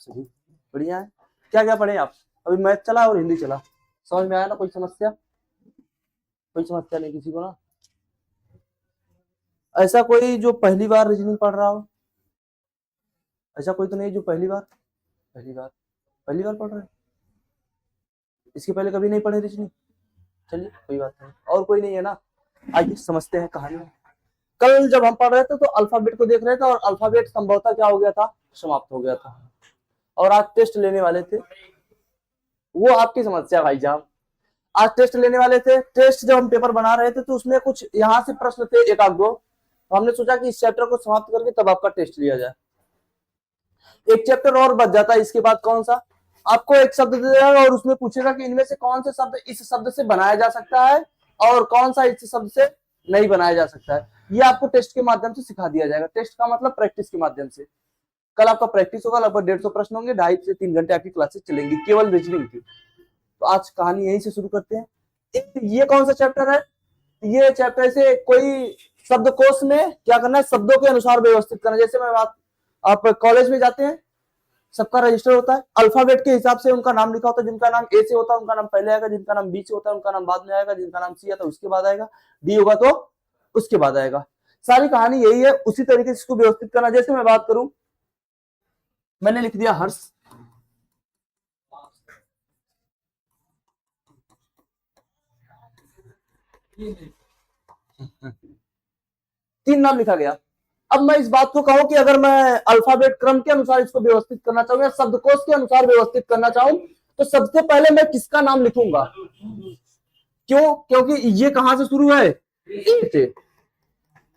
सही, बढ़िया है। क्या क्या पढ़े आप? अभी मैथ चला और हिंदी चला, समझ में आया ना? कोई समस्या? कोई समस्या नहीं किसी को ना? ऐसा कोई जो पहली बार रीजनिंग पढ़ रहा हो? ऐसा कोई तो नहीं जो पहली बार, पहली बार, पहली बार पढ़ रहे हैं? इसके पहले कभी नहीं पढ़े रीजनिंग? चलिए कोई बात नहीं, और कोई नहीं है ना? आइए समझते हैं कहानी। कल जब हम पढ़ रहे थे तो अल्फाबेट को देख रहे थे, और अल्फाबेट संभवतः क्या हो गया था, समाप्त हो गया था। और आज टेस्ट लेने वाले थे, वो आपकी समस्या भाई साहब। आज टेस्ट लेने वाले थे, टेस्ट जब हम पेपर बना रहे थे तो उसमें कुछ यहाँ से प्रश्न थे एक आध दो, तो हमने सोचा कि इस चैप्टर को समाप्त करके तब आपका टेस्ट लिया जाए। एक चैप्टर और बच जाता है, इसके बाद कौन सा? आपको एक शब्द दे देगा और उसमें पूछेगा कि इनमें से कौन से शब्द इस शब्द से बनाया जा सकता है और कौन सा इस शब्द से नहीं बनाया जा सकता है। ये आपको टेस्ट के माध्यम से सिखा दिया जाएगा। टेस्ट का मतलब प्रैक्टिस के माध्यम से। कल आपका प्रैक्टिस होगा, लगभग 150 प्रश्न होंगे, 2.5 से 3 घंटे आपकी क्लासेस चलेंगी केवल रीजनिंग की। तो आज कहानी यहीं से शुरू करते हैं। ये कौन सा चैप्टर है? ये चैप्टर से कोई शब्दकोश में क्या करना है, शब्दों के अनुसार व्यवस्थित करना। जैसे मैं बात, आप कॉलेज में जाते हैं, सबका रजिस्टर होता है, अल्फाबेट के हिसाब से उनका नाम लिखा होता है। जिनका नाम ए से होता है उनका नाम पहले आएगा, जिनका नाम बी से होता है उनका नाम बाद में आएगा, जिनका नाम सी आता है उसके बाद आएगा, डी होगा तो उसके बाद आएगा। सारी कहानी यही है, उसी तरीके से इसको व्यवस्थित करना। जैसे मैं बात करूं, मैंने लिख दिया हर्ष, तीन नाम लिखा गया। अब मैं इस बात को कहूं कि अगर मैं अल्फाबेट क्रम के अनुसार इसको व्यवस्थित करना चाहूं या शब्दकोश के अनुसार व्यवस्थित करना चाहूं, तो सबसे पहले मैं किसका नाम लिखूंगा? क्यों? क्योंकि ये कहां से शुरू है, ए से।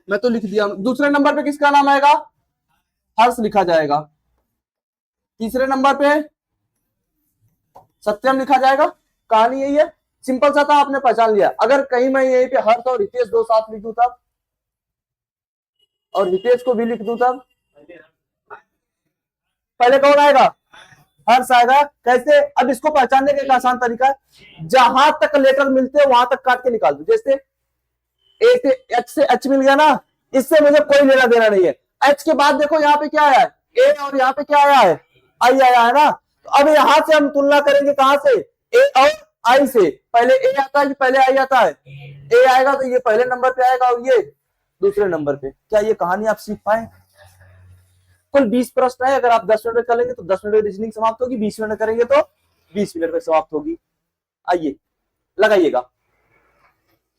मैं तो लिख दिया। दूसरे नंबर पे किसका नाम आएगा? हर्ष लिखा जाएगा। तीसरे नंबर पे सत्यम लिखा जाएगा। कहानी यही है, सिंपल सा था, आपने पहचान लिया। अगर कहीं मैं यहीं पे हर्ष और हितेश दो साथ लिख दूं तब, और हितेश को भी लिख दूं तब, पहले कौन आएगा? हर्ष आएगा। कैसे? अब इसको पहचानने का एक आसान तरीका है, जहां तक लेटर मिलते हैं वहां तक काट के निकाल दो। जैसे ए से एच मिल गया ना, इससे मुझे कोई लेना देना नहीं है। एच के बाद देखो यहाँ पे क्या आया है, ए, और यहाँ पे क्या आया है, आई आया है ना। तो अब यहां से हम तुलना करेंगे कहां से, ए और आई से। पहले ए आता है कि पहले आई आता है? ए आएगा तो ये पहले नंबर पे आएगा और ये दूसरे नंबर पे। क्या ये कहानी आप सीख पाए? कुल 20 प्रश्न है। अगर आप 10 मिनट में करेंगे तो 10 मिनट में रीजनिंग समाप्त होगी, 20 मिनट में करेंगे तो 20 मिनट में समाप्त होगी। आइए लगाइएगा।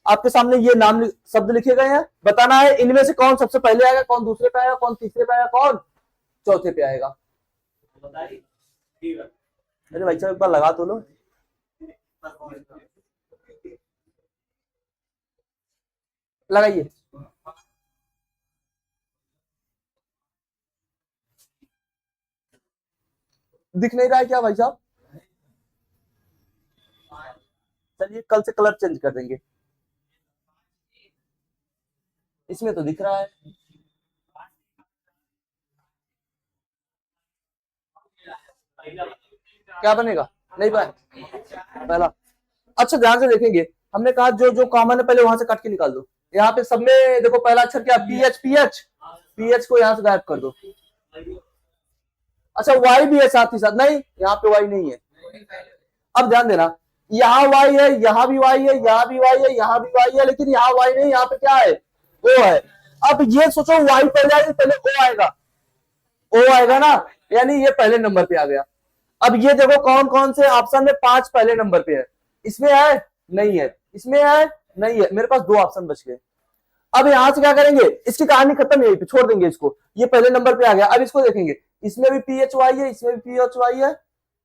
आपके सामने ये नाम शब्द लिखे गए हैं, बताना है इनमें से कौन सबसे पहले आएगा, कौन दूसरे पे आएगा, कौन तीसरे पे आएगा, कौन चौथे पे आएगा। अरे भाई साहब एक बार लगा तो लो। लगाइए। दिख नहीं रहा है क्या भाई साहब? चलिए कल से कलर चेंज कर देंगे। इसमें तो दिख रहा है। क्या बनेगा? नहीं बना पहला। अच्छा ध्यान से देखेंगे, हमने कहा जो जो कॉमन है पहले वहां से काट के निकाल दो। यहाँ पे सब में देखो पहला अक्षर क्या, P H, P H, P H को यहाँ से गायब कर दो। अच्छा वाई भी है साथ ही साथ, नहीं यहाँ पे वाई नहीं है। अब ध्यान देना, यहाँ वाई है, यहाँ भी वाई है, यहाँ भी वाई है, यहाँ भी वाई है, लेकिन यहाँ वाई नहीं, यहाँ पे क्या है, ओ है। अब ये सोचो वाई पहले आएगा पहले ओ आएगा, ओ आएगा ना, यानी ये पहले नंबर पे आ गया। अब ये देखो कौन कौन से ऑप्शन में 5 पहले नंबर पे है। इसमें है नहीं है, इसमें है नहीं है, मेरे पास 2 ऑप्शन बच गए। अब यहां से क्या करेंगे, इसकी कहानी खत्म, यहीं पे छोड़ देंगे इसको। ये पहले नंबर पे आ गया। अब इसको देखेंगे, इसमें भी पी एच वाई है, इसमें भी पी एच वाई है,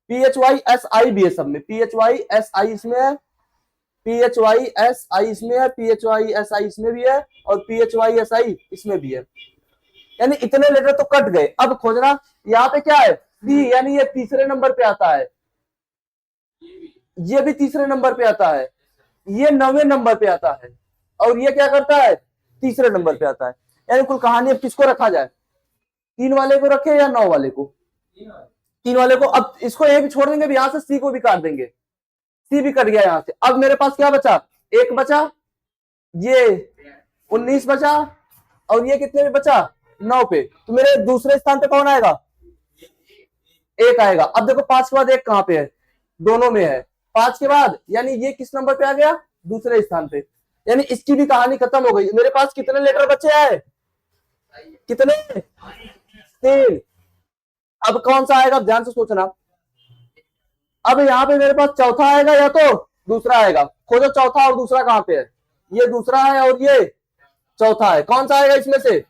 P H Y S I भी है सब में, P H Y S I इसमें है, P H Y S I इसमें है, P H Y S I इसमें भी है, और P H Y S I इसमें भी है। यानी इतने लेटर तो कट गए। अब खोजना, यहाँ पे क्या है, सी, यानी ये तीसरे नंबर पे आता है, ये भी तीसरे नंबर पे आता है, ये 9वें नंबर पे आता है, और ये क्या करता है, तीसरे नंबर पे आता है। यानी कुल कहानी अब किसको रखा जाए, 3 वाले को रखे या 9 वाले को? 3 वाले को। अब इसको ए भी छोड़ देंगे, यहां से सी को भी काट देंगे, सी भी कट गया यहां से। अब मेरे पास क्या बचा, 1 बचा, ये 19 बचा, और ये कितने में बचा, 9 पे। तो मेरे दूसरे स्थान पे कौन आएगा, एक आएगा। अब देखो 5 के बाद एक कहां पे है, दोनों में है। 5 के बाद यानी ये किस नंबर पे आ गया, दूसरे स्थान पे, यानी इसकी भी कहानी खत्म हो गई। मेरे पास कितने लेटर बचे हैं, कितने, 3। अब कौन सा आएगा, ध्यान से सोचना। अब यहाँ पे मेरे पास चौथा आएगा या तो दूसरा आएगा, खोजो चौथा और दूसरा कहां पे है, ये दूसरा है और ये चौथा है, कौन सा आएगा इसमें से,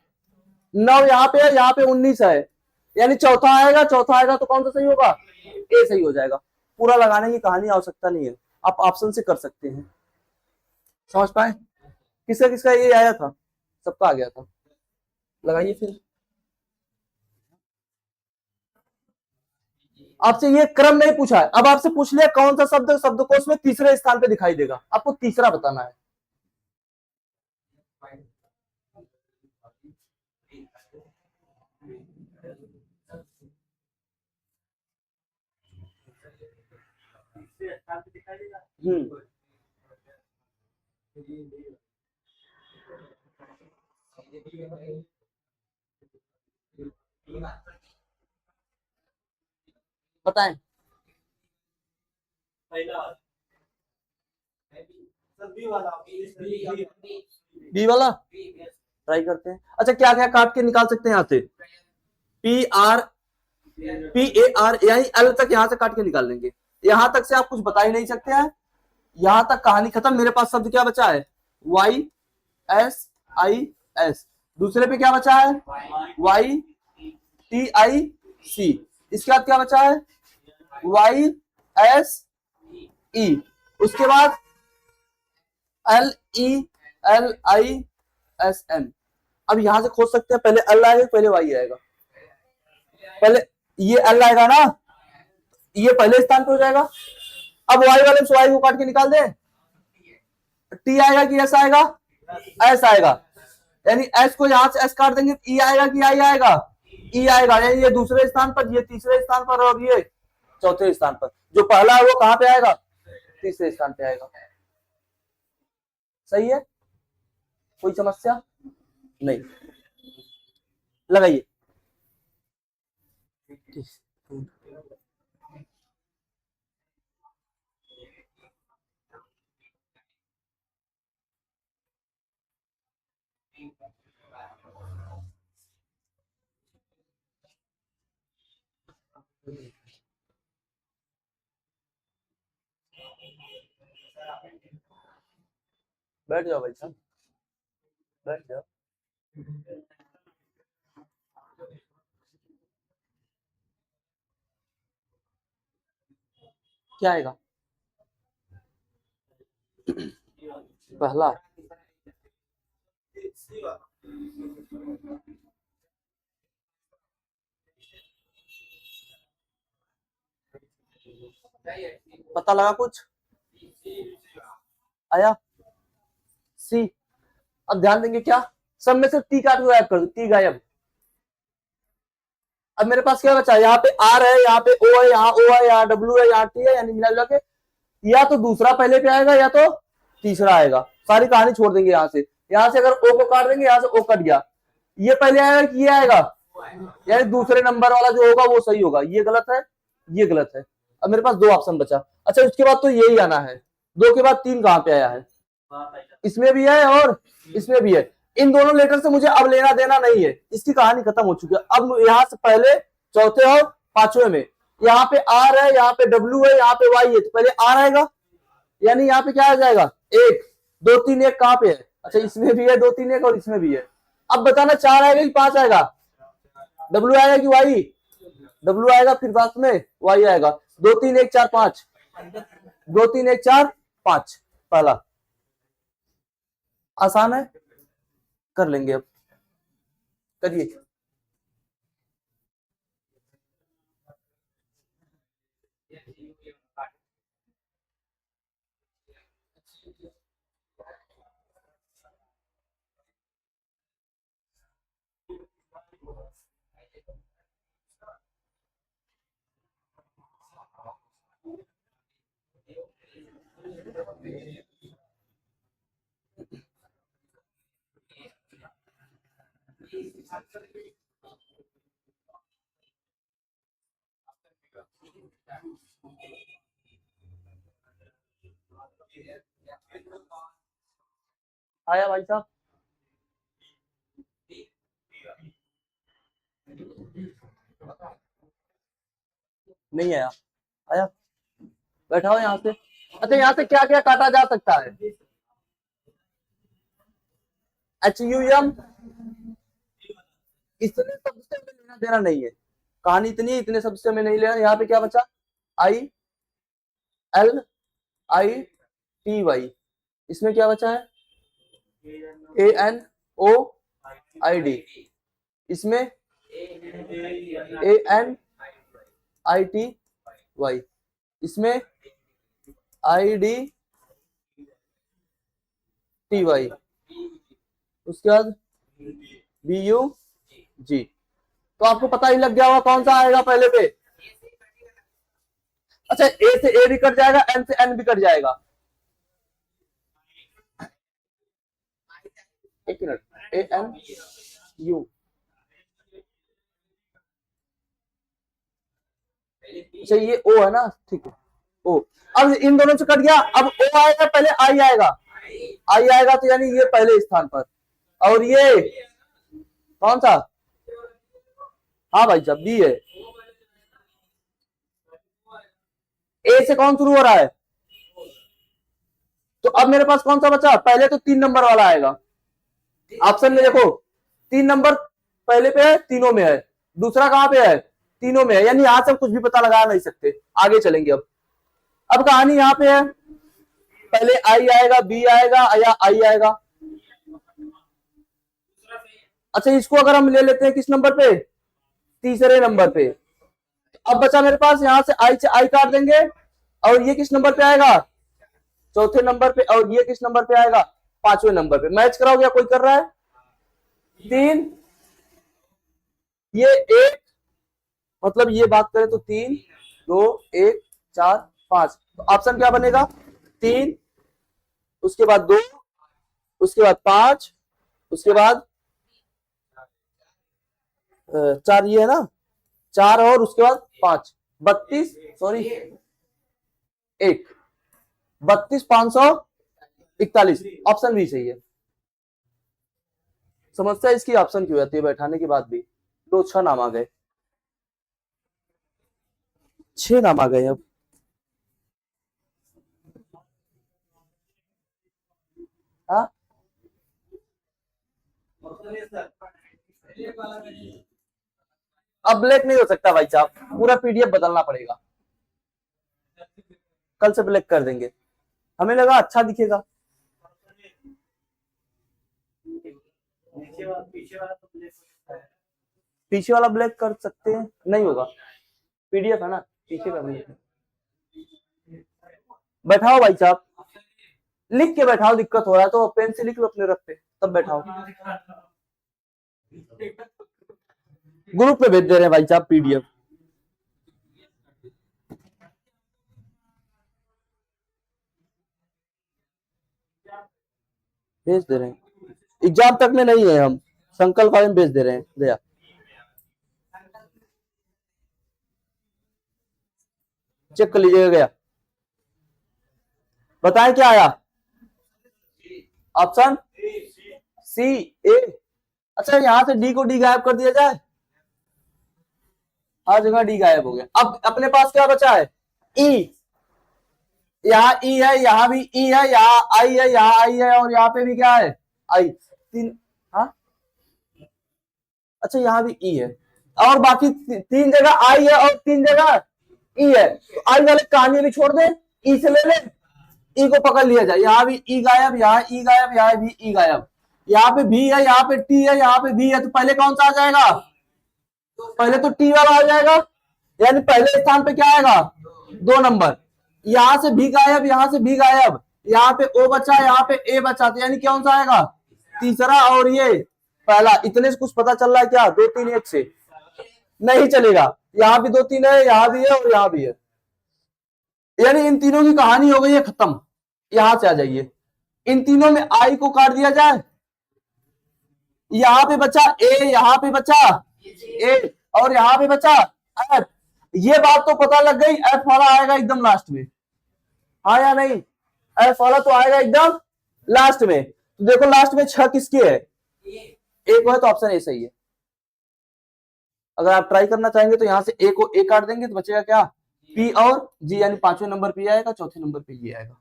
9 यहाँ पे है, यहाँ पे 19 है, यानी चौथा आएगा, चौथा आएगा तो कौन सा सही होगा, ए सही हो जाएगा। पूरा लगाने की कहानी आवश्यकता नहीं है, आप ऑप्शन से कर सकते हैं। समझ पाए, किसका किसका ये आया था, सबका आ गया था। लगाइए फिर। आपसे ये क्रम नहीं पूछा है, अब आपसे पूछ लिया कौन सा शब्द शब्दकोश में तीसरे स्थान पे दिखाई देगा, आपको तीसरा बताना है। बताएं। बी वाला ट्राई करते हैं। अच्छा क्या क्या काट के निकाल सकते हैं यहाँ से, PAR यही एल तक यहाँ से काट के निकाल लेंगे, यहां तक से आप कुछ बता ही नहीं सकते हैं, यहां तक कहानी खत्म। मेरे पास शब्द क्या बचा है, YSIS, दूसरे पे क्या बचा है, YTIC, इसके बाद क्या बचा है, YSE, उसके बाद LELISM। अब यहां से खोज सकते हैं, पहले एल आएगा पहले वाई आएगा, पहले ये एल आएगा ना, ये पहले स्थान पे हो जाएगा। अब वाई वाले से वाई को काट के निकाल दे, टी आएगा कि एस आएगा, एस आएगा, यानी एस को यहां से एस काट देंगे, ई आएगा कि आई आएगा, ई आएगा, यानी ये दूसरे स्थान पर, ये तीसरे स्थान पर और ये चौथे स्थान पर। जो पहला है वो कहां पे आएगा, तीसरे स्थान पे आएगा। सही है, कोई समस्या नहीं, लगाइए। बैठ जाओ भाई साहब, बैठ जाओ। क्या आएगा, पहला पता लगा कुछ आया, सी। अब ध्यान देंगे क्या, सब में से टी काट को गायब कर दो, टी गायब। अब मेरे पास क्या बचा, यहाँ पे आर है, यहाँ पे ओ है, यहाँ ओ है, यहाँ डब्ल्यू है, यहाँ टी है, यानी मिला जुला के या तो दूसरा पहले पे आएगा या तो तीसरा आएगा। सारी कहानी छोड़ देंगे यहाँ से, यहाँ से अगर ओ को काट देंगे, यहाँ से ओ कट गया, ये पहले आएगा कि ये आएगा, यानी दूसरे नंबर वाला जो होगा वो सही होगा, ये गलत है, ये गलत है। अब मेरे पास 2 ऑप्शन बचा। अच्छा उसके बाद तो यही आना है, 2 के बाद 3 कहां पे आया है, इसमें भी है और इसमें भी है। इन दोनों लेटर से मुझे अब लेना देना नहीं है, इसकी कहानी खत्म हो चुकी है। अब यहाँ से पहले चौथे और पांचवें में, यहाँ पे आर है, यहाँ पे डब्ल्यू है, यहाँ पे वाई है, तो पहले आर आएगा, यानी यहाँ पे क्या आ जाएगा, 1 2 3 1 कहां पे है, अच्छा इसमें भी है 2 3 1 और इसमें भी है। अब बताना 4 आएगा कि 5 आएगा, डब्ल्यू आएगा कि वाई, डब्ल्यू आएगा, फिर बाद में वाई आएगा। 2 3 1 4 5, 2 3 1 4 5, पहला आसान है, कर लेंगे। अब करिए। आया भाई साहब? नहीं आया? आया? बैठाओ यहाँ से। अच्छा, यहाँ से क्या क्या काटा जा सकता है? HUM, इतने शब्द से हमें लेना देना नहीं है, कहानी इतनी है, इतने शब्द से हमें नहीं लेना। यहाँ पे क्या बचा? ILITY, इसमें क्या बचा है? ANOID, इसमें ANITY, इसमें IDTY, उसके बाद BUG। तो आपको पता ही लग गया होगा कौन सा आएगा पहले पे। अच्छा, ए से ए भी कट जाएगा, एन से एन भी कट जाएगा। एक मिनट, ANU, अच्छा ये O है ना, ठीक है, O। अब इन दोनों से कट गया, अब O आएगा, पहले I आएगा, I आएगा, तो यानी ये पहले स्थान पर, और ये कौन सा? हाँ भाई साहब, B है। A से कौन शुरू हो रहा है? तो अब मेरे पास कौन सा बचा? पहले तो 3 नंबर वाला आएगा। ऑप्शन में देखो 3 नंबर पहले पे है, तीनों में है। दूसरा कहां पे है? तीनों में है, यानी यहां से कुछ भी पता लगा नहीं सकते। आगे चलेंगे। अब कहानी यहाँ पे है, पहले I आएगा, B आएगा या I आएगा। अच्छा, इसको अगर हम ले लेते हैं किस नंबर पे? तीसरे नंबर पे। अब बचा मेरे पास, यहां से I काट देंगे, और ये किस नंबर पे आएगा? चौथे नंबर पे, और ये किस नंबर पे आएगा? 5वें नंबर पे। मैच कराओ, क्या कोई कर रहा है? 3, ये 1, मतलब ये बात करें तो 3, 2, 1, 4, 5। तो ऑप्शन क्या बनेगा? 3, उसके बाद 2, उसके बाद 5, उसके बाद 4, ये है ना 4, और उसके बाद 5, 32, सॉरी 1, 32,541। ऑप्शन भी सही है। समस्या इसकी ऑप्शन की हो जाती है बैठाने के बाद भी। तो 6 नाम आ गए, 6 नाम आ गए। अब हाँ, अब ब्लैक नहीं हो सकता भाई साहब, पूरा PDF बदलना पड़ेगा। कल से ब्लैक कर देंगे, हमें लगा अच्छा दिखेगा। पीछे वाला ब्लैक कर सकते हैं, नहीं होगा, PDF है ना, पीछे का नहीं। बैठाओ भाई साहब, लिख के बैठाओ, दिक्कत हो रहा है तो पेन से लिख लो अपने रख पे, तब बैठाओ। ग्रुप पे भेज दे रहे हैं भाई साहब PDF। भेज दे रहे हैं, एग्जाम तक में नहीं है, हम संकल्प में भेज दे रहे हैं। दया, चेक कर लीजिएगा। गया, बताएं क्या आया? Option C, A। अच्छा, यहां से D को D गायब कर दिया जाए, हर जगह D गायब हो गया। अब अपने पास क्या बचा है? E, यहाँ E है, यहाँ भी E है, यहाँ I है, यहाँ I है, और यहाँ पे भी क्या है? I। 3, हाँ, अच्छा यहाँ भी E है, और बाकी 3 जगह I है और 3 जगह E है। तो I वाले कहानी भी छोड़ दे, E से ले ले, E को पकड़ लिया जाए। यहाँ भी E गायब, यहाँ E गायब, यहाँ भी E गायब, यहाँ पे B है, यहाँ पे T है, यहाँ पे B है। तो पहले कौन सा आ जाएगा? पहले तो T वाला आ जाएगा, यानी पहले स्थान पे क्या आएगा? 2 नंबर। यहाँ से B गायब, यहाँ से B गायब, यहाँ पे O बचा, यहाँ पे A बचा, तो यानी कौन सा आएगा? तीसरा, और ये पहला। इतने से कुछ पता चल रहा है क्या? 2, 3, 1 से नहीं चलेगा। यहाँ भी 2, 3 है, यहाँ भी है, और यहाँ भी है, यानी इन तीनों की कहानी हो गई है खत्म। यहां से आ जाइए, इन तीनों में I को काट दिया जाए, यहाँ पे बचा A, यहाँ पे बचा A, और यहाँ पे बचा F। ये बात तो पता लग गई, एफ वाला आएगा एकदम लास्ट में, हाँ या नहीं, एफ वाला तो आएगा एकदम लास्ट में। तो देखो लास्ट में 6 किसके है, एक है, तो ऑप्शन ए सही है। अगर आप ट्राई करना चाहेंगे तो यहां से ए को ए काट देंगे तो बचेगा क्या, पी और जी, यानी 5वें नंबर पे आएगा, चौथे नंबर पे ये आएगा।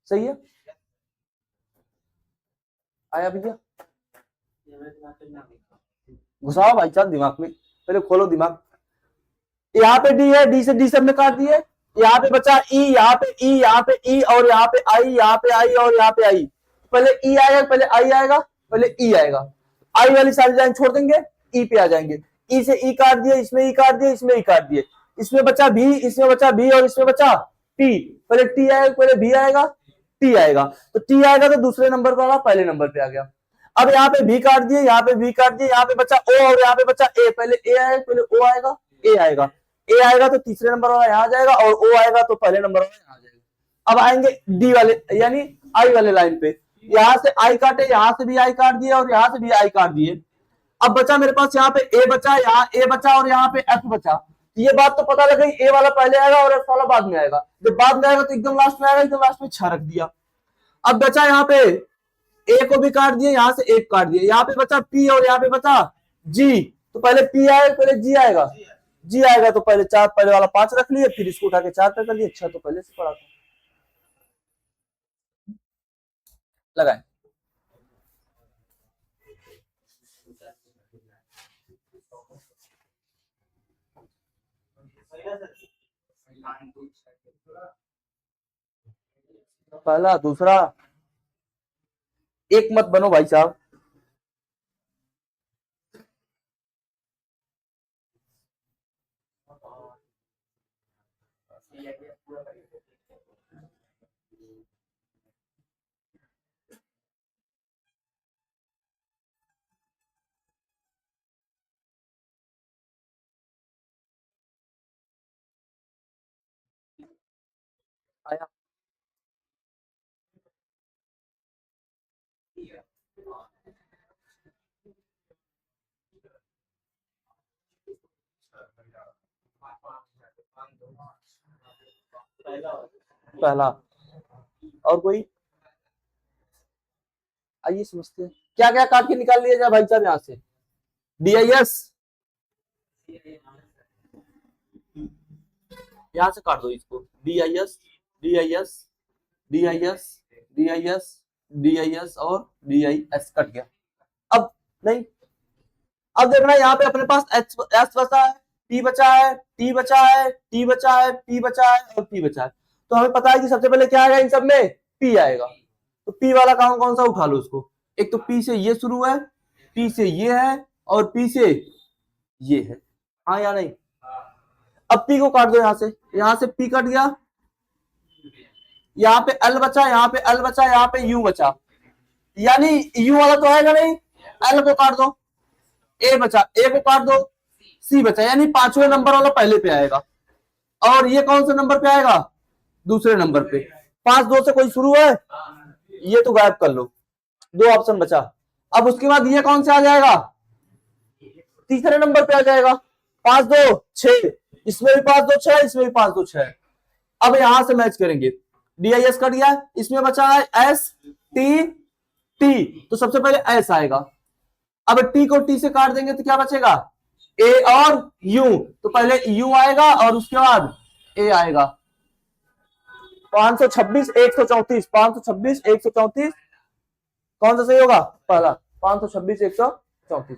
सही है, आया भैया, घुसाओ भाई साहब दिमाग में, पहले खोलो दिमाग। यहाँ पे डी है, डी से डी सब में काट दिए, यहाँ पे बचा ई, यहाँ पे ई, यहाँ पे ई, और यहाँ पे आई, यहाँ पे आई, और यहाँ पे आई। पहले ई आएगा, पहले आई आएगा, पहले ई आएगा, आई वाली सारी लाइन छोड़ देंगे, ई पे आ जाएंगे। ई से ई काट दिए, इसमें ई काट दिए, इसमें ई काट दिए, इसमें बचा भी, इसमें बचा भी, और इसमें बचा टी। पहले टी आएगा, पहले भी आएगा, टी आएगा, तो टी आएगा तो दूसरे नंबर पर वाला पहले नंबर पे आ गया। अब यहाँ पे भी काट दिए, यहाँ पे भी काट दिए, यहाँ पे बचा ओ और यहाँ पे बचा ए, पहले ए आएगा, पहले ओ आएगा, ए आएगा, ए आएगा तो तीसरे नंबर वाला यहाँ आ जाएगा, और ओ आएगा तो पहले नंबर वाला यहाँ आ जाएगा। अब आएंगे डी वाले यानी आई वाले लाइन पे, यहाँ से आई काटे, यहाँ से भी आई काट दिए, और यहाँ से भी आई काट दिए। अब बचा मेरे पास यहाँ पे ए बचा, यहाँ ए बचा, और यहाँ पे एफ बचा। ये बात तो पता लग गई, ए वाला पहले आएगा और एफ वाला बाद में आएगा। जब बाद में आएगा तो एकदम लास्ट में आएगा, एकदम लास्ट में 6 रख दिया। अब बचा यहाँ पे ए को भी काट दिए, यहां से एक काट दिए, यहाँ पे बचा पी और यहाँ पे बचा जी, तो पहले पी आएगा, पहले जी आएगा, जी आएगा तो पहले 4, पहले वाला 5 रख लिए, फिर इसको उठा के 4 पे कर लिए। अच्छा, तो पहले से पढ़ा था, लगाए। पहला दूसरा, एक मत बनो भाई साहब। आया पहला, और कोई, आइए समझते हैं क्या क्या काट के निकाल लिया जाए भाई साहब। यहाँ से डी आई एस, यहाँ से काट दो इसको, D I S, D I S, D I S, D I S, D I S और डी आई एस कट गया। अब नहीं, अब देखना यहाँ पे अपने पास एच एस बचा है, टी बचा है, टी बचा है, टी बचा है, पी बचा है और पी बचा है। तो हमें पता है कि सबसे पहले क्या आएगा इन सब में, पी आएगा। तो पी वाला कौन कौन सा उठा लो उसको, एक तो पी से ये शुरू है, पी से ये है, और पी से ये है, हाँ या नहीं। अब पी को काट दो, यहां से पी कट गया, यहाँ पे एल बचा, यहाँ पे एल बचा, यहाँ पे यू बचा, यानी यू वाला तो आएगा नहीं, एल को काट दो, ए बचा, ए को काट दो, सी बचा, यानी 5वें नंबर वाला पहले पे आएगा, और ये कौन से नंबर पे आएगा, दूसरे नंबर पे। 5 2 से कोई शुरू है, ये तो गायब कर लो, 2 ऑप्शन बचा। अब उसके बाद ये कौन से आ जाएगा, तीसरे नंबर पे आ जाएगा, 5 2 6, इसमें भी 5 2 6, इसमें भी 5 2 6। अब यहां से मैच करेंगे, डी आई एस कट गया, इसमें बचा है एस टी टी, तो सबसे पहले एस आएगा। अब टी को टी से काट देंगे तो क्या बचेगा, ए और यू, तो पहले यू आएगा और उसके बाद ए आएगा। 526 134, 526 134, कौन सा सही होगा, पहला 526 134।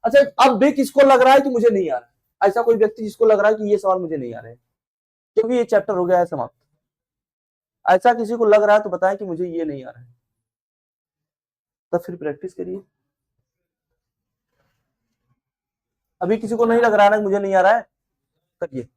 अच्छा, अब भी किसको लग रहा है कि मुझे नहीं आ रहा है, ऐसा कोई व्यक्ति जिसको लग रहा है कि ये सवाल मुझे नहीं आ रहे, क्योंकि ये चैप्टर हो गया है समाप्त। ऐसा किसी को लग रहा है तो बताएं कि मुझे ये नहीं आ रहा है, तब फिर प्रैक्टिस करिए। अभी किसी को नहीं लग रहा है ना मुझे नहीं आ रहा है, करिए।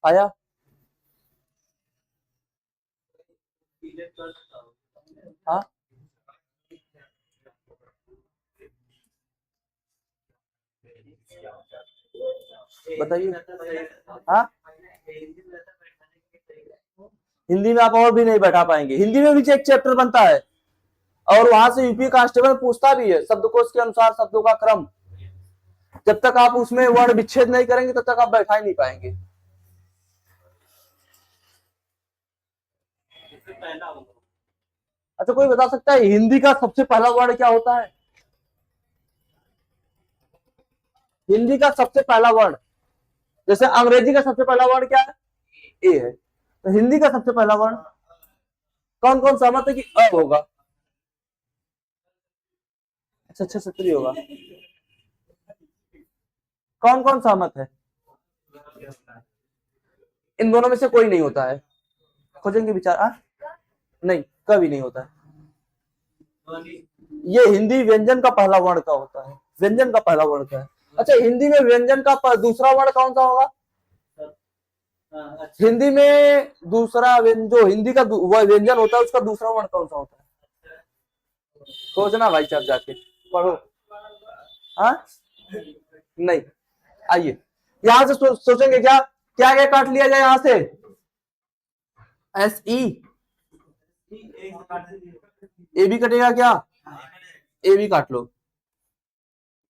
आया? हाँ बताइए। हाँ हिंदी में आप और भी नहीं बैठा पाएंगे, हिंदी में भी एक चैप्टर बनता है और वहां से यूपी कांस्टेबल पूछता भी है शब्दकोश के अनुसार शब्दों का क्रम। जब तक आप उसमें वर्ण विच्छेद नहीं करेंगे तब तक आप बैठा ही नहीं पाएंगे। अच्छा कोई बता सकता है हिंदी का सबसे पहला वर्ण क्या होता है? हिंदी का सबसे पहला वर्ण, जैसे अंग्रेजी का सबसे पहला वर्ण क्या है? ए है। तो हिंदी का सबसे पहला वर्ण कौन कौन सहमत है कि अ होगा? अच्छा अच्छा सत्री होगा। कौन कौन सहमत है? इन दोनों में से कोई नहीं होता है। खोजेंगे विचार नहीं कभी नहीं होता है। ये हिंदी व्यंजन का पहला वर्ण का होता है, व्यंजन का पहला वर्ण का है। अच्छा हिंदी में व्यंजन का दूसरा वर्ण कौन सा होगा? हिंदी में दूसरा जो हिंदी का व्यंजन होता है उसका दूसरा वर्ण कौन सा होता है? सोचना भाई साहब जाके पढ़ो। हाँ नहीं, आइए यहां से सोचेंगे क्या क्या क्या काट लिया जाए यहां से? एस ई ए भी कटेगा क्या? ए भी काट लो,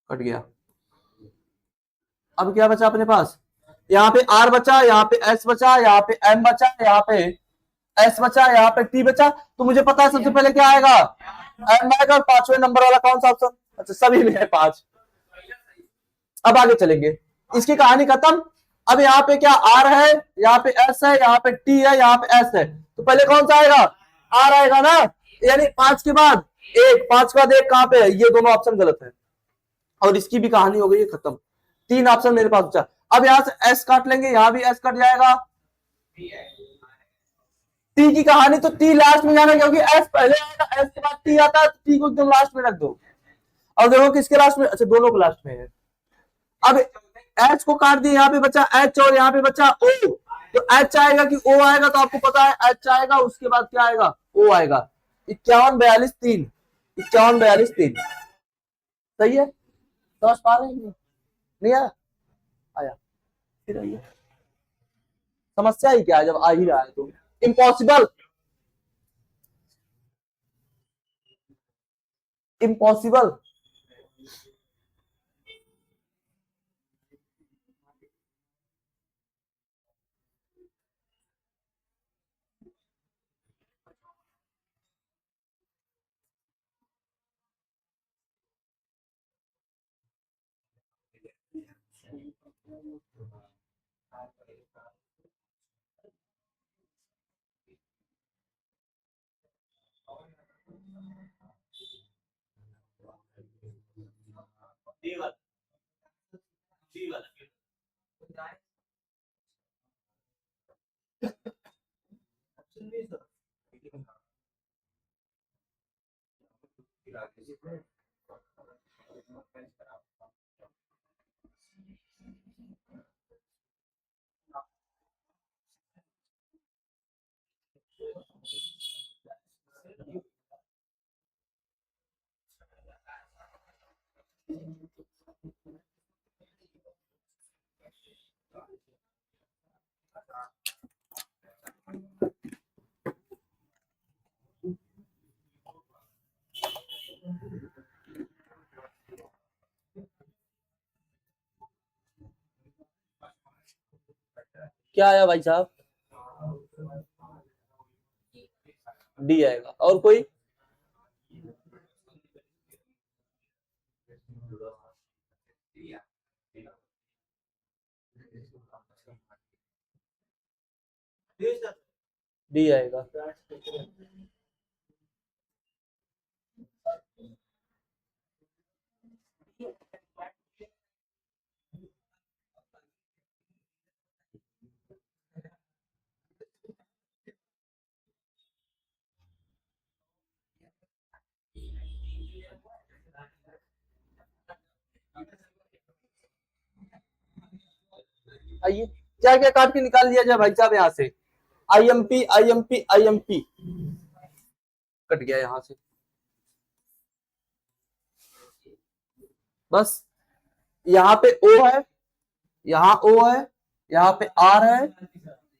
कट गया। अब क्या बचा अपने पास? यहाँ पे आर बचा, यहाँ पे एस बचा, यहाँ पे एम बचा, यहाँ पे एस बचा, यहाँ पे टी बचा। तो मुझे पता है सबसे पहले क्या आएगा? एम आएगा। और पांचवें नंबर वाला कौन सा ऑप्शन? अच्छा सभी में है 5। अब आगे चलेंगे, इसकी कहानी खत्म। अब यहाँ पे क्या आर है, यहाँ पे एस है, यहाँ पे टी है, यहाँ पे एस है। तो पहले कौन सा आएगा? आर आएगा ना, यानी 5 के बाद 1, 5 के बाद 1 कहां पे है? ये दोनों ऑप्शन गलत है और इसकी भी कहानी हो गई है खत्म। 3 ऑप्शन मेरे पास बचा। अब यहां से एस काट लेंगे, यहां भी एस कट जाएगा। टी की कहानी तो टी लास्ट में जाना, क्योंकि एस पहले आएगा, एस के बाद टी आता है, तो टी को एकदम लास्ट में रख दो। और देखो किसके लास्ट में? अच्छा दोनों को लास्ट में है। अब एच को काट दिया, यहाँ पे बचा एच और यहाँ पे बचा ओ। तो एच आएगा कि ओ आएगा? तो आपको पता है एच आएगा, उसके बाद क्या आएगा? ओ आएगा। 51 42 3, 51 42 3। सही है? समझ पा रहे हैं? नहीं आया? आया फिर आइए। समस्या ही क्या है जब आ ही रहा है तो? Impossible, impossible. क्या आया भाई साहब? डी आएगा। और कोई? डी आएगा। आइए क्या क्या काट के निकाल लिया जाए भाई साहब, यहाँ से IMP IMP IMP कट गया यहां से, बस यहाँ पे O है, यहाँ O है, यहाँ पे R है,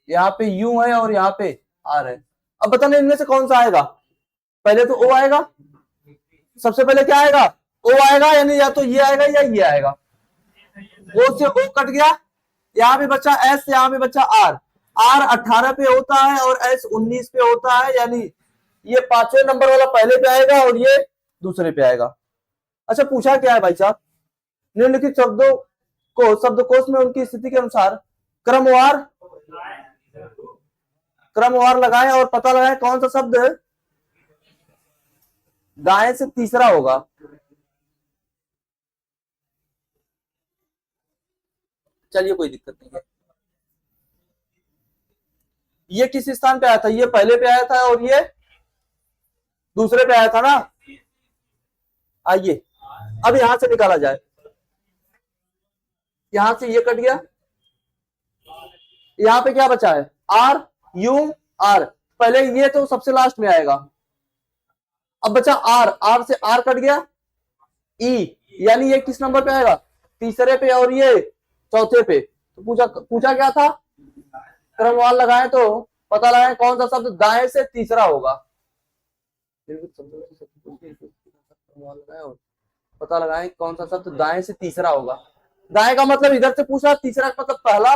यहाँ पे U है और यहाँ पे R है। अब बताना इनमें से कौन सा आएगा, पहले तो O आएगा, सबसे पहले क्या आएगा, O आएगा, यानी या तो ये आएगा या ये आएगा। O से O कट गया, यहाँ पे बच्चा S, यहाँ पे बच्चा R। R 18 पे होता है और S 19 पे होता है, यानी ये 5वें नंबर वाला पहले पे आएगा और ये दूसरे पे आएगा। अच्छा पूछा क्या है भाई साहब, निम्नलिखित शब्दों को शब्दकोश में उनकी स्थिति के अनुसार क्रमवार लगाएं और पता लगाएं कौन सा शब्द दाएं से तीसरा होगा। चलिए कोई दिक्कत नहीं है। ये किस स्थान पे आया था, ये पहले पे आया था और ये दूसरे पे आया था ना। आइए अब यहां से निकाला जाए, यहां से ये कट गया, यहां पे क्या बचा है, R U R, पहले ये तो सबसे लास्ट में आएगा। अब बचा R, R से R कट गया, E, यानी ये किस नंबर पे आएगा, तीसरे पे और ये चौथे पे। तो पूछा क्या था, क्रमवार लगाएं तो पता लगाएं कौन सा शब्द दाएं से तीसरा होगा। पता लगाएं कौन सा शब्द दाएं से तीसरा होगा। दाएं का मतलब इधर से पूछा, तीसरा का मतलब पहला,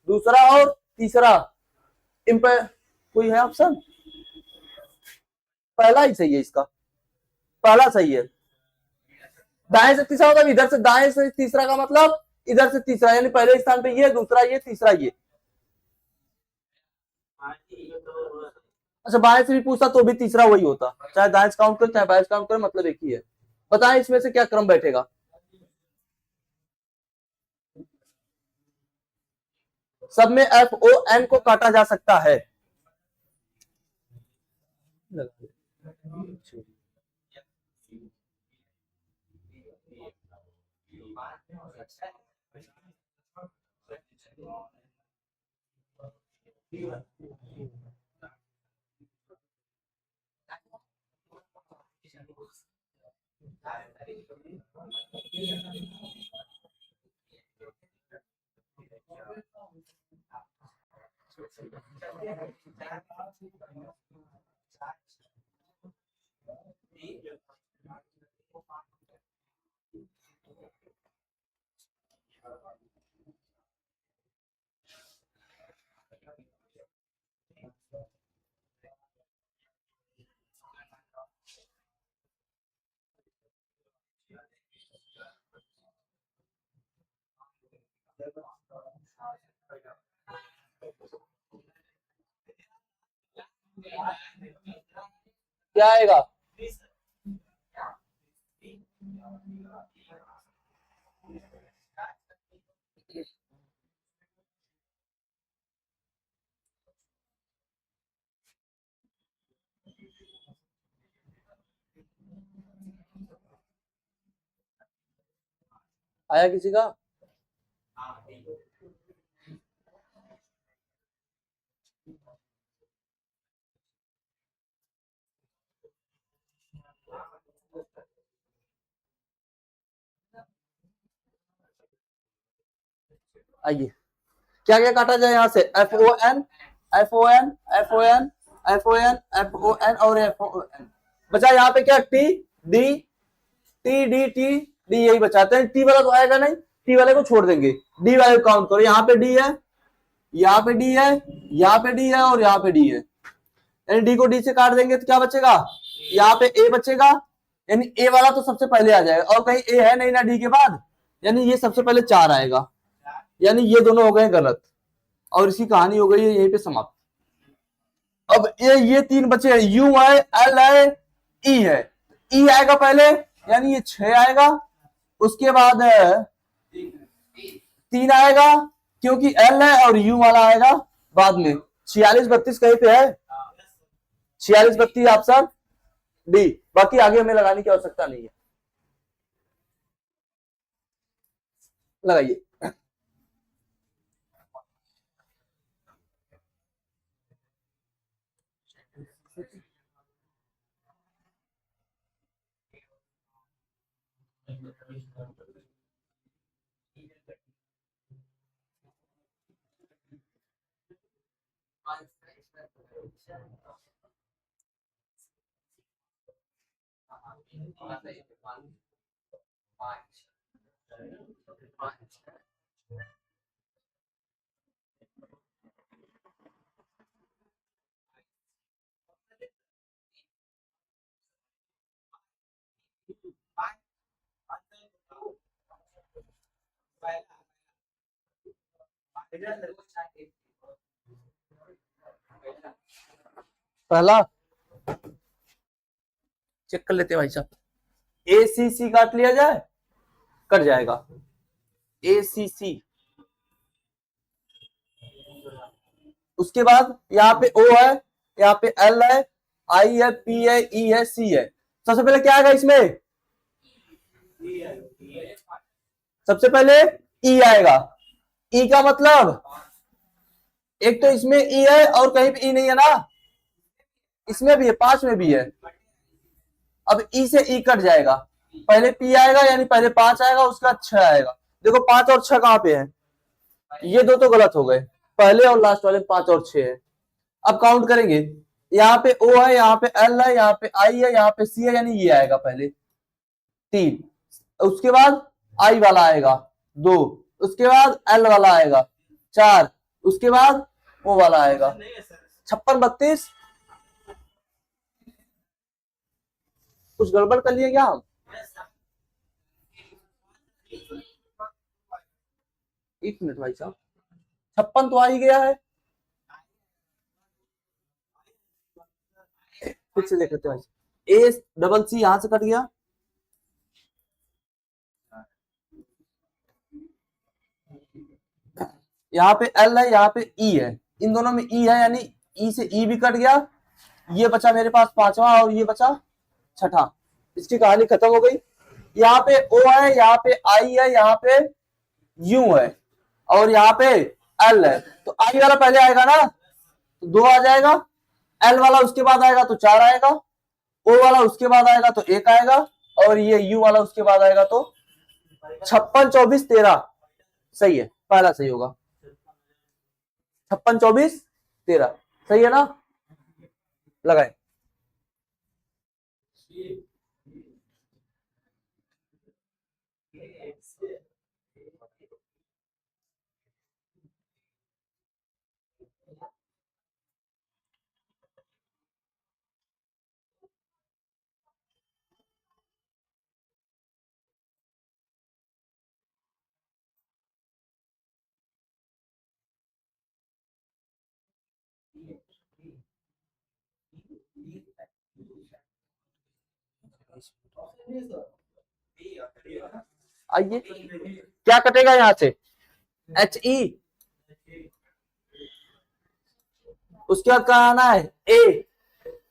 दूसरा और तीसरा। कोई है ऑप्शन, पहला ही सही है, इसका पहला सही है। दाएं से तीसरा होगा, इधर से दाएं से तीसरा का मतलब इधर से तीसरा, यानी पहले स्थान पे ये, दूसरा ये, तीसरा ये। अच्छा बाएं से भी पूछता तो भी तीसरा वही होता, चाहे दाएं से काउंट करे चाहे बाएं से काउंट करे, मतलब एक ही है। बताएं इसमें से क्या क्रम बैठेगा। सब में FON को काटा जा सकता है। क्या आएगा, आया किसी का। आइए क्या क्या काटा जाए यहाँ से, FON FON FON FON FON और FON। बचा यहाँ पे क्या, T D T D T D, यही बचाते हैं। T वाला तो आएगा नहीं, T वाले को छोड़ देंगे, D वाले को काउंट करो। यहाँ पे D है, यहाँ पे D है, यहाँ पे D है और यहाँ पे D है, यानी D को D से काट देंगे तो क्या बचेगा, यहाँ पे A बचेगा, यानी A वाला तो सबसे पहले आ जाएगा, और कहीं A है नहीं ना D के बाद, यानी ये सबसे पहले 4 आएगा, यानी ये दोनों हो गए गलत और इसकी कहानी हो गई है यहीं पे समाप्त। अब ये 3 बचे हैं, U है, L है, E है। E आएगा पहले, यानी ये 6 आएगा, उसके बाद 3 आएगा क्योंकि L है, और U वाला आएगा बाद में। 46 32 कहीं पे है, 46 32 ऑप्शन डी, बाकी आगे हमें लगाने की आवश्यकता नहीं है। लगाइए पहला चेक कर लेते हैं भाई साहब। ए सी सी काट लिया जाए, कट जाएगा। ए सी सी, उसके बाद यहाँ पे ओ है, यहाँ पे एल है, आई है, पी है, ई है, सी है। सबसे पहले क्या आएगा इसमें? सबसे पहले ई आएगा। ई का मतलब एक तो इसमें ई है और कहीं पे ई नहीं है ना, इसमें भी है, 5 में भी है। अब ई से ई कट जाएगा, पहले पी आएगा यानी पहले 5 आएगा, उसके बाद 6 आएगा। देखो 5 और 6 कहां पे है? ये दो तो गलत हो गए, पहले और लास्ट वाले 5 और 6 है। अब काउंट करेंगे, यहाँ पे ओ है, यहाँ पे एल है, यहाँ पे आई है, यहाँ पे सी है, यानी ये आएगा पहले 3, उसके बाद आई वाला आएगा 2, उसके बाद एल वाला आएगा 4, उसके बाद ओ वाला आएगा 56 32। कुछ गड़बड़ कर लिए क्या हम? एक मिनट भाई साहब, 56 तो आ ही गया है, फिर से देख लेते हैं। ए डबल सी यहां से कट गया, यहाँ पे एल है, यहाँ पे ई है, इन दोनों में ई है यानी ई से ई भी कट गया। ये बचा मेरे पास 5वां और ये बचा 6ठा। इसकी कहानी खत्म हो गई। यहाँ पे ओ है, यहाँ पे आई है, यहाँ पे यू है और यहाँ पे एल है। तो आई वाला पहले आएगा ना, तो 2 आ जाएगा, एल वाला उसके बाद आएगा तो 4 आएगा, ओ वाला उसके बाद आएगा तो 1 आएगा, और ये यू वाला उसके बाद आएगा तो 56 24 13। सही है, पहला सही होगा, 56 24 13 सही है ना? लगाए। आइए, क्या कटेगा यहां से? एच ई, उसके बाद कहा आना है ए।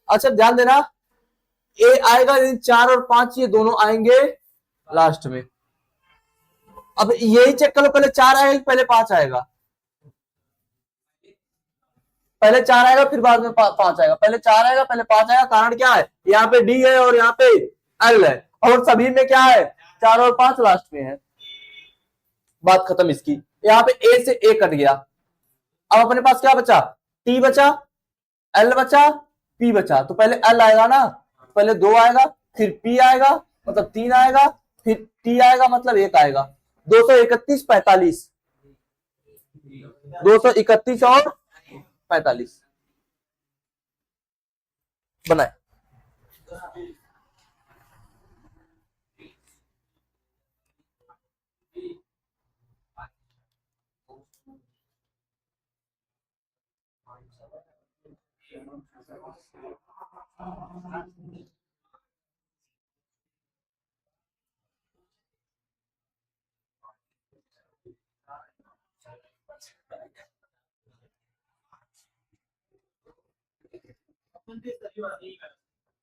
अच्छा ध्यान देना, ए आएगा लेकिन 4 और 5 ये दोनों आएंगे लास्ट में। अब यही चेक करो, पहले 4 आएगा पहले 5 आएगा? पहले 4 आएगा फिर बाद में 5 आएगा, पहले 4 आएगा पहले 5 आएगा। कारण क्या है? यहाँ पे डी है और यहाँ पे एल है, और सभी में क्या है? 4 और 5 लास्ट में है। बात खत्म इसकी। यहाँ पे ए से ए कट गया, अब अपने पास क्या बचा? टी बचा, एल बचा, पी बचा। तो पहले एल आएगा ना, पहले 2 आएगा, फिर पी आएगा मतलब 3 आएगा, फिर टी आएगा मतलब 1 आएगा। 231 45, 231 और 45 बनाए।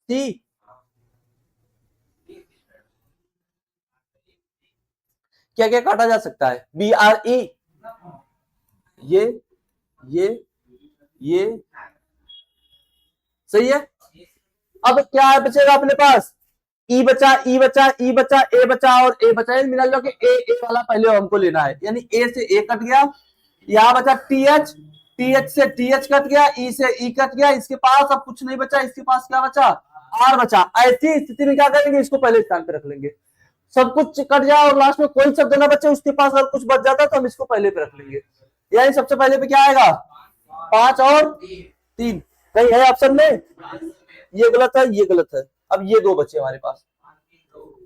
सी क्या क्या काटा जा सकता है? बी आर ई, ये ये सही है। अब क्या है बचेगा अपने पास, ई बचा, ई बचा, ई बचा, ए बचा और ए बचा। मिला लो कि ए वाला पहले हमको लेना है, यानी ए से ए कट गया, यहां बचा टी एच, टी एच से टी एच कट गया, ई से ई कट गया, इसके पास अब कुछ नहीं बचा, इसके पास क्या बचा, आर बचा। ऐसी स्थिति में क्या करेंगे, इसको पहले स्थान पे रख लेंगे। सब कुछ कट जाए और लास्ट में कोई शब्द ना बचे, उसके पास अगर कुछ बच जाता तो हम इसको पहले पे रख लेंगे। यानी सबसे पहले पे क्या आएगा, 5 और 3, कहीं है ऑप्शन में, ये गलत है, ये गलत है। अब ये दो बचे हमारे पास।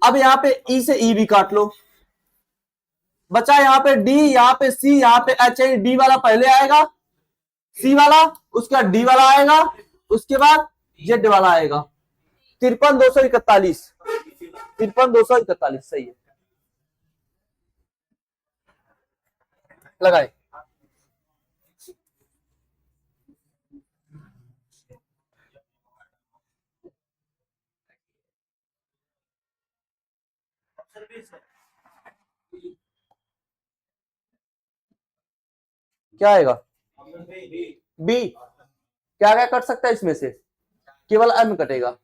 अब यहाँ पे ई से ई भी काट लो, बचा यहाँ पे डी, यहाँ पे सी, यहाँ पे एच। डी वाला पहले आएगा, सी वाला, उसका डी वाला आएगा, उसके बाद जेड वाला आएगा। 53,241, 53,241 सही है। लगाए क्या आएगा, बी। क्या क्या कट सकता है इसमें से, केवल एम कटेगा,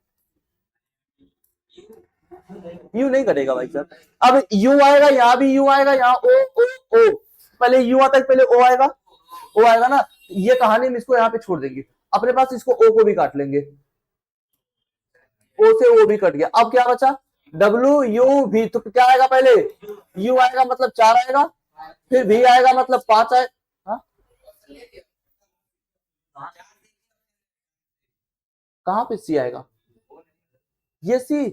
यू नहीं कटेगा भाई साहब। अब यू आएगा, यहाँ भी यू आएगा, यहाँ ओ ओ ओ, पहले यू आता है, पहले ओ आएगा, ओ आएगा ना, ये कहानी में इसको यहाँ पे छोड़ देंगे। अपने पास इसको ओ को भी काट लेंगे, ओ से ओ भी कट गया। अब क्या बचा, डब्ल्यू यू भी, तो क्या आएगा, पहले यू आएगा मतलब 4 आएगा, फिर भी आएगा मतलब 5 आए। हाँ? कहां पे सी आएगा, ये सी,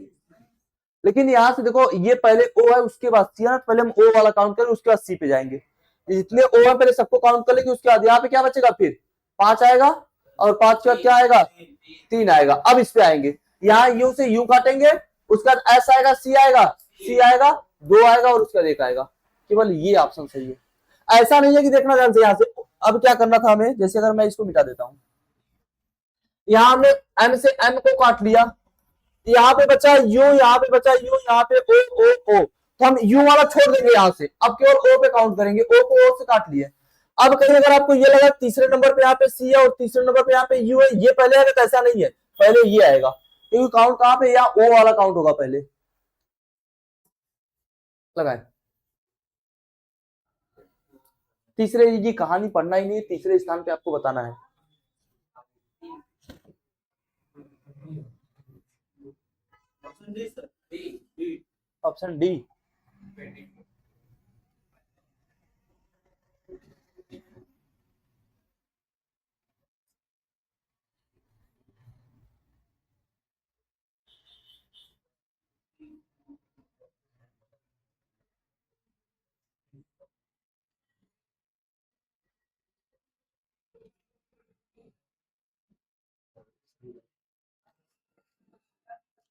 लेकिन यहां से देखो ये पहले ओ है उसके बाद सी है, पहले हम ओ वाला काउंट करें उसके बाद सी पे जाएंगे। जितने ओ है पहले सबको काउंट कर लेंगे, उसके बाद यहाँ पे क्या बचेगा, फिर 5 आएगा और 5 के बाद क्या आएगा, 3 आएगा। अब इस पे आएंगे, यहाँ यू से यू काटेंगे, उसके बाद एस आएगा, सी आएगा, सी आएगा, 2 आएगा और उसका 1 आएगा। केवल ये ऑप्शन सही है, ऐसा नहीं है कि देखना ध्यान से यहाँ से। अब क्या करना था हमें, जैसे अगर मैं इसको मिटा देता हूं, यहाँ हमने एम से एम को काट लिया, यहाँ पे बचा यू, यहाँ पे बचा यू, यहाँ पे ओ ओ ओ, तो हम यू वाला छोड़ देंगे यहाँ से, अब केवल ओ पे काउंट करेंगे, ओ को ओ से काट लिया। अब कहीं अगर आपको ये लगा तीसरे नंबर पे यहाँ पे सी है और तीसरे नंबर पे यहाँ पे यू है, ये पहले आएगा, तो ऐसा नहीं है, पहले ये आएगा, क्योंकि काउंट कहाँ पे, यहाँ ओ वाला काउंट होगा पहले। लगाए, तीसरे की कहानी पढ़ना ही नहीं है, तीसरे स्थान पे आपको बताना है। ऑप्शन डी,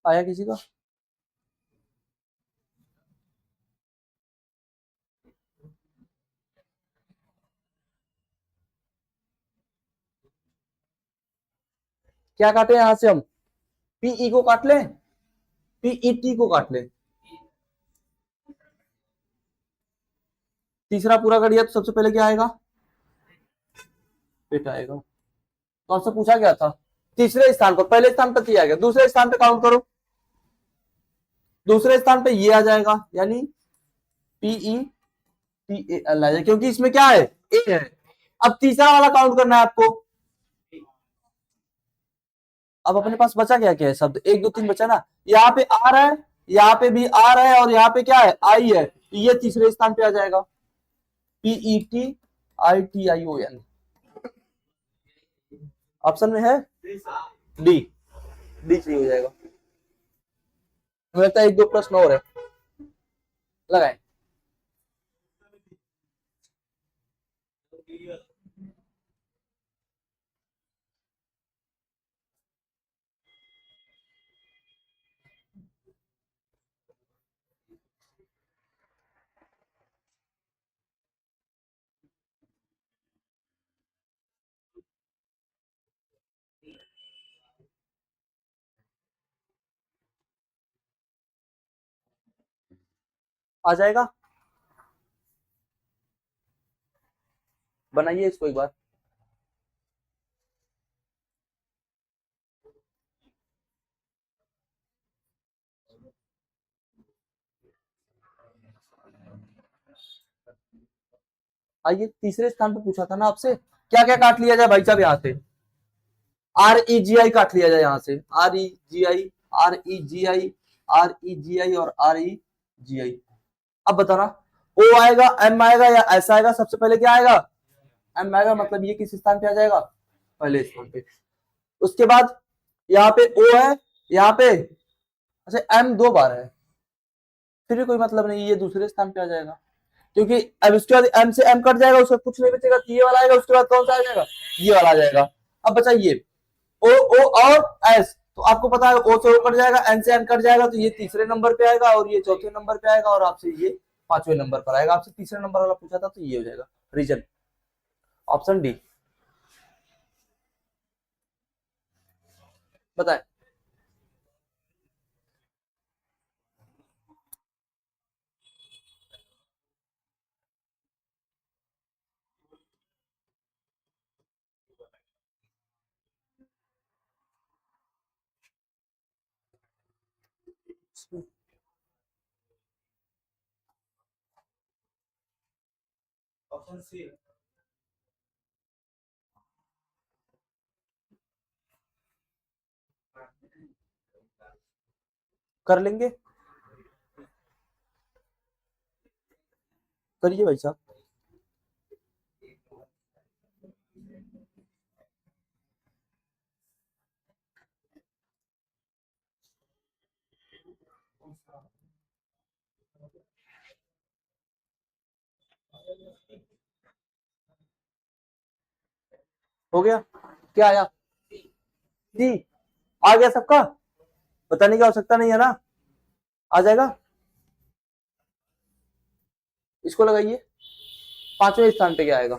आया किसी का, क्या काटे यहां से हम, पीई को काट ले, पीईटी को काट ले, तीसरा पूरा कर दिया तो सबसे पहले क्या आएगा, पेट आएगा। कौन सा पूछा गया था, तीसरे स्थान पर, पहले स्थान पर किया गया, दूसरे स्थान पे काउंट करो, दूसरे स्थान पे ये आ जाएगा, यानी पीई टी ए एल आ जाएगा, क्योंकि इसमें क्या है, ए है। अब तीसरा वाला काउंट करना है आपको। अब अपने पास बचा क्या क्या है शब्द, 1 2 3 बचा ना, यहाँ पे आर है, यहाँ पे भी आर है और यहाँ पे क्या है, आई है, तो ये तीसरे स्थान पे आ जाएगा, P E T I T I O N. Option में है डी, डी सही हो जाएगा। मुझे लगता है 1 2 प्रश्न और है, लगाए, आ जाएगा, बनाइए इसको एक बार। आइए तीसरे स्थान पे पूछा था ना आपसे, क्या क्या काट लिया जाए भाई साहब यहाँ से, REGI काट लिया जाए यहाँ से, REGI, REGI, REGI और REGI। अब बताना O आएगा, M आएगा या S आएगा, सबसे पहले क्या आएगा, M आएगा, मतलब ये किस स्थान पे आ जाएगा, पहले स्थान पे। उसके बाद यहाँ पे O है, यहाँ पे अच्छा M 2 बार है, फिर भी कोई मतलब नहीं, ये दूसरे स्थान पे आ जाएगा, क्योंकि अब इसके बाद M से M कट जाएगा, उसका कुछ नहीं बचेगा, तो ये वाला आएगा, उसके बाद कौन सा आ जाएगा, ये वाला आ जाएगा। अब बचा ये O O और S, तो आपको पता है O से O कट जाएगा, N से N कट जाएगा, तो ये तीसरे नंबर पे आएगा और ये चौथे नंबर पे आएगा और आपसे ये पांचवें नंबर पर आएगा। आपसे तीसरे नंबर वाला पूछा था तो ये हो जाएगा रीजन, ऑप्शन डी। बताए ऑप्शन सी कर लेंगे, करिए भाई साहब। हो गया, क्या आया, सी आ गया सबका, बताने की आवश्यकता नहीं है ना, आ जाएगा। इसको लगाइए, पांचवें स्थान पे क्या आएगा,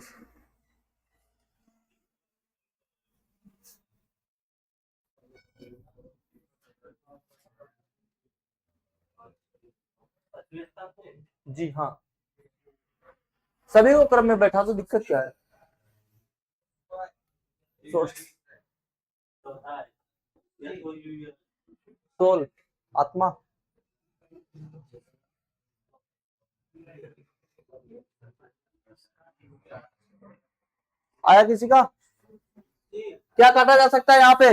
जी हाँ, सभी को क्रम में बैठा तो दिक्कत क्या है, सोल आत्मा, आया किसी का, क्या काटा जा सकता है यहाँ पे,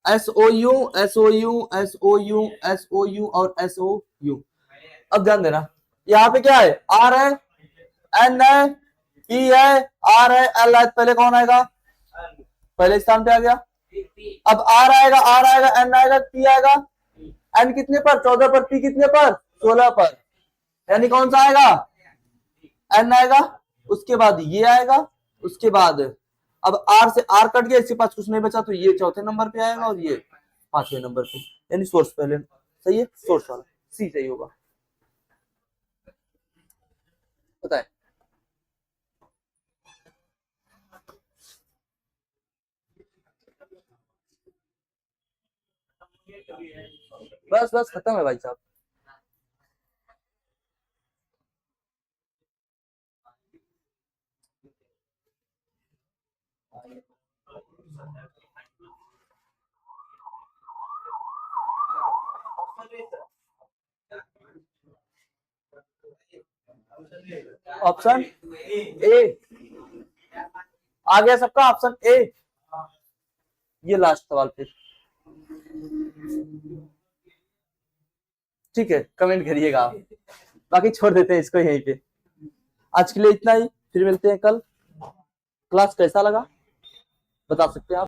SOU SOU SOU SOU और SOU। अब ध्यान देना, यहाँ पे क्या है, R है, N है, P है, R है, L है, पहले कौन आएगा, पहले स्थान पे आ गया। अब R आएगा, R आएगा, N आएगा, P आएगा, N कितने पर, 14 पर, P कितने पर, 16 पर, यानी कौन सा आएगा, N आएगा, उसके बाद ये आएगा, उसके बाद अब R से R कट गया, इसके पास कुछ नहीं बचा, तो ये चौथे नंबर पे आएगा और ये पांचवें नंबर पे, यानी सोर्स पहले सही है, सोर्स वाला सी सही होगा। बताए बस बस खत्म है भाई साहब। ऑप्शन ए आ गया सबका, ऑप्शन ए, ये लास्ट सवाल फिर, ठीक है कमेंट करिएगा आप, बाकी छोड़ देते हैं इसको यहीं पे। आज के लिए इतना ही, फिर मिलते हैं कल। क्लास कैसा लगा बता सकते हैं आप।